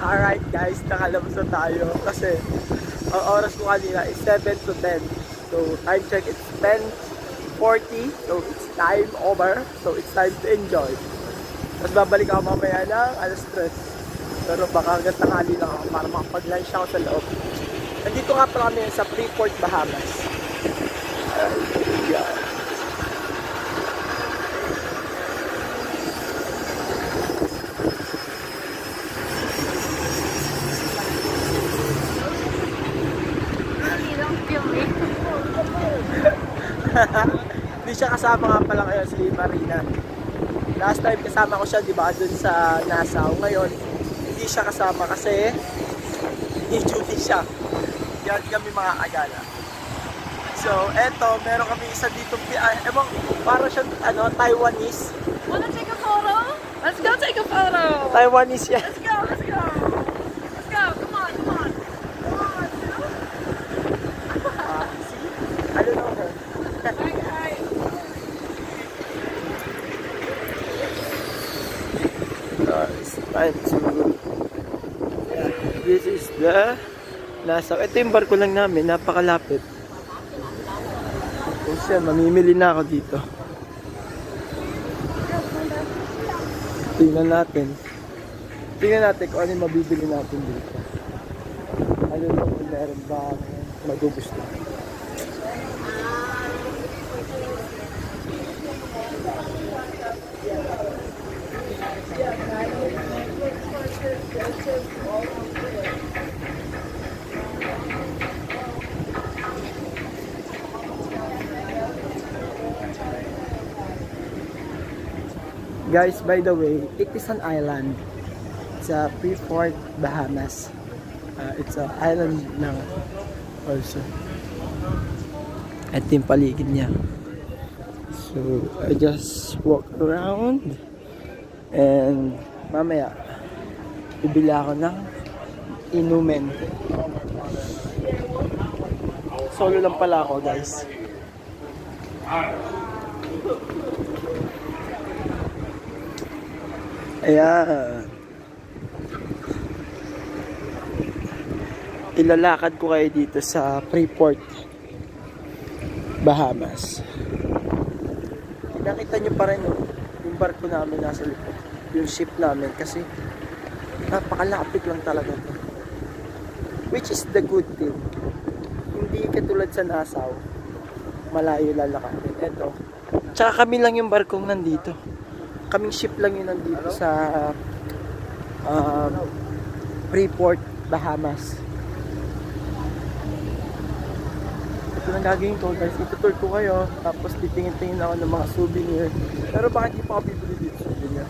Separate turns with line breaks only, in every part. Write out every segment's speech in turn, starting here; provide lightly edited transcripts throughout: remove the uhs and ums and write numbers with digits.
Alright guys, nakalabas na tayo kasi ang oras ko kanina is 7 to 10. So time check, it's 10:40. So it's time over. So it's time to enjoy. Tapos babalik ako mamaya ng alas 3. Pero baka hanggang tanghali lang ako para makapag-lunch ako sa loob. Nandito nga pala kami sa Freeport, Bahamas. Yeah. Hindi siya kasama nga pala ngayon si Marina. Last time kasama ko siya, di ba, dun sa Nassau. Ngayon, hindi siya kasama kasi i-duty siya. Kaya hindi kami mga agala. So, eto, meron kami isa dito, ewan, para siya, Taiwanese.
Wanna take a photo? Let's go take a photo!
Taiwanese yan.
Let's go, let's go! Let's go, come on, come on! Come on,
See? I don't know her.
hi.
It's time to... Yeah, this is the Nassau. Ito yung barko lang namin, napakalapit. Kung siya, mamimili na ako dito. Tingnan natin. Tingnan natin kung ano yung mabibili natin dito. Ano lang kung meron ba magugusto. Guys, by the way, it is an island. It's a Freeport, Bahamas. It's an island lang also. Ito yung paligid niya. So, I just walk around and mamaya bibili ako ng inumin. Solo lang pala ako, guys. Ayan. Ilalakad ko kayo dito sa Freeport, Bahamas. Nakita nyo pa rin yung barko namin nasa likod, yung ship namin, kasi napakalapit lang talaga ito. Which is the good thing. Hindi katulad sa Nassau, malayo lalakarin. Eto. Tsaka kami lang yung barkong nandito. Kaming ship lang yun nandito sa Freeport, Bahamas. Ito na gagawin ko, guys. Itutur ko kayo. Tapos titingin-tingin ako ng mga souvenir. Pero bakit hindi pa ako bibili dito souvenir?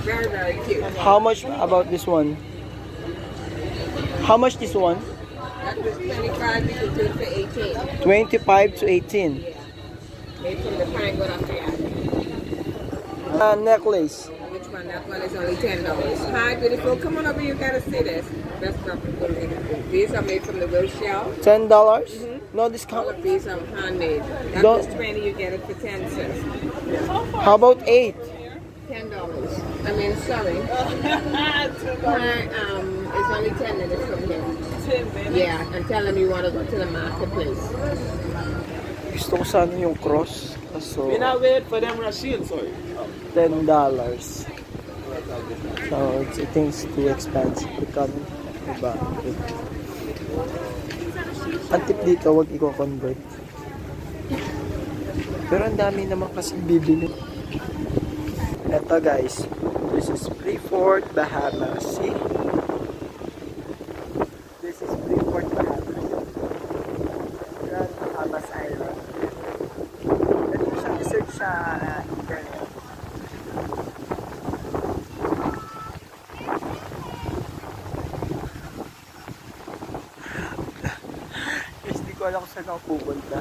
Very, very cute.
How much about this one? How much this one?
That was 25, you could do it for 18.
25 to 18.
Made from the pine go up there.
Necklace.
Which one? That one is only $10. Hi, beautiful. Come on over, you gotta see this. Best stuff. These are made from the real shell.
$10? No
All
discount?
of these are handmade. That
Don't-
was 20, you get it for 10 cents.
How about 8?
$10. I mean, sorry. It's only 10 minutes from here.
10 minutes?
Yeah, and tell them you want to go to the marketplace.
Gusto ko sana yung cross. So,
We're not waiting for them machines, sorry.
$10. So, I think it's too expensive to come. Diba? Ang tip dito, huwag i-convert. Pero ang dami naman kasi bibili. Eto guys, this is Freeport, Bahamas. See? This is Freeport, Bahamas. Grand Bahamas Island. Pwede ko siyang i-search sa internet. Guys, di ko alam kung saan ako pupunta.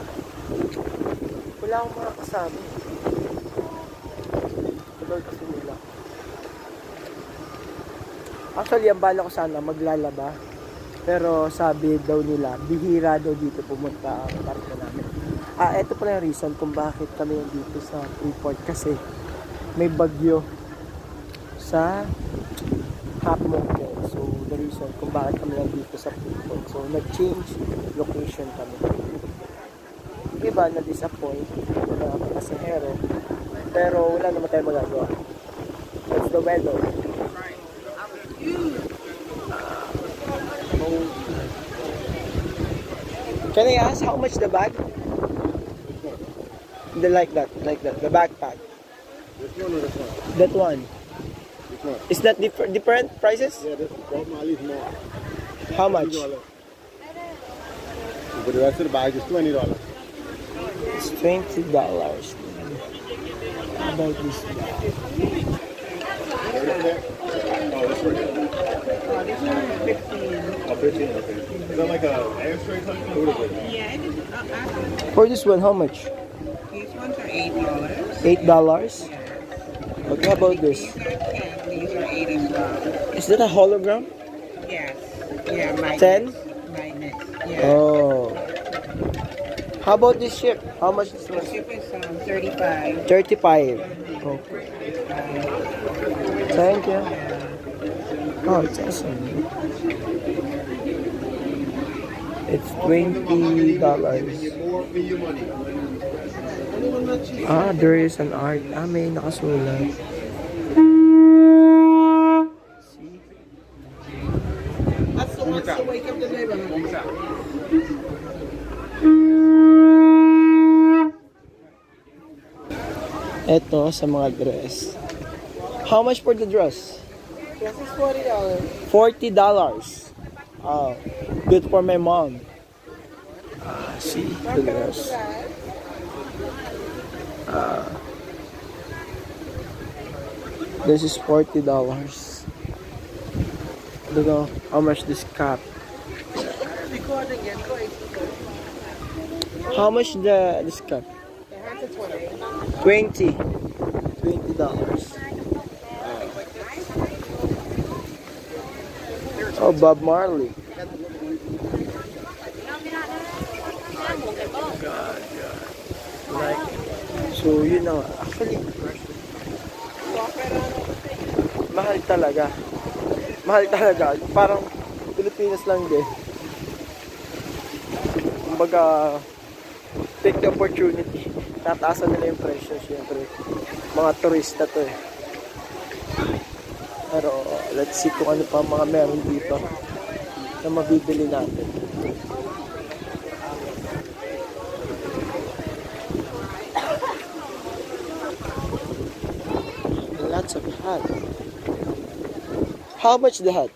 Wala akong mga kasama. Kasi nila. Actually, ang bala ko sana maglalaba. Pero sabi daw nila, bihira daw dito pumunta ang barko namin. Ito pala yung reason kung bakit kami dito sa Freeport. Kasi may bagyo sa Half Moon Cay. So, the reason kung bakit kami dito sa Freeport. So, nag-change location kami. Iba na-disappoint na pasahero. Pero wala naman tayo magagawa. That's the weather. Can I ask how much the bag? Like that, the backpack.
This one or this one?
That one.
This one.
Is that different prices?
Yeah, this Bob Marley's more.
How much?
$20. But the rest of the bag is $20.
It's $20. How about this bag?
Oh, this one. Oh, 15, okay. Is that like a air straight something? What is it?
Yeah, it is.
For this one, how much?
These ones are $8.
$8? Okay, how about this?
These are 10. These are 8 as well.
Is that a hologram?
Yes. Yeah, magnets.
10?
Magnets. Yeah.
Oh. How about this ship? How much this
The
one?
ship is 35.
35. Okay. Thank you. Oh, it's awesome. It's $20.
More for your money.
There is an art. May nakasulat. See?
That's the ones to wake up the neighborhood.
Ito sa mga dress. How much for the dress?
This is $40.
$40. Oh, good for my mom. See the dress. This is $40. Look how much this cap. How much this cap? 20. $20. Oh, Bob Marley. God. Like, so yun na nga. Actually, mahal talaga. Parang Pilipinas lang din. Kumbaga, take the opportunity. Tataasan nila yung presyo, syempre. Mga turista to eh. Pero, let's see kung ano pa mga meron dito na mabibili natin. Lots of hat. How much the hat?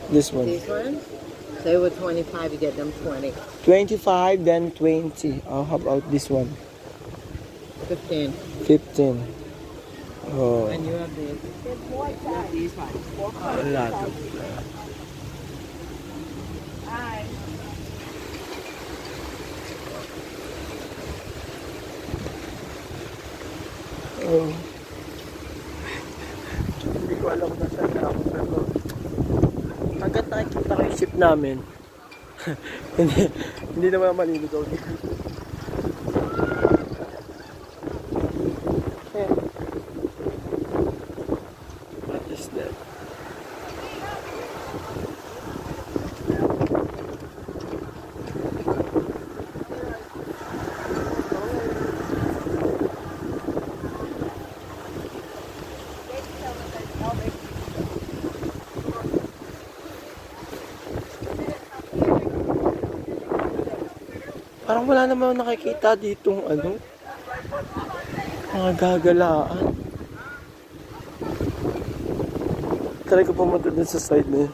This one.
These ones? They were 25, you get them 20.
25, then 20. Oh, how about this one?
15.
15. Oh,
And you have these. These ones.
a lot of Oh. Hindi ko alam na saan na ako, pero hanggat nakikita ko yung ship namin, hindi naman maliligaw dito. What is that? Parang wala naman nakikita ditong mga gagalaan. Try ko pumunta dun sa side na yun.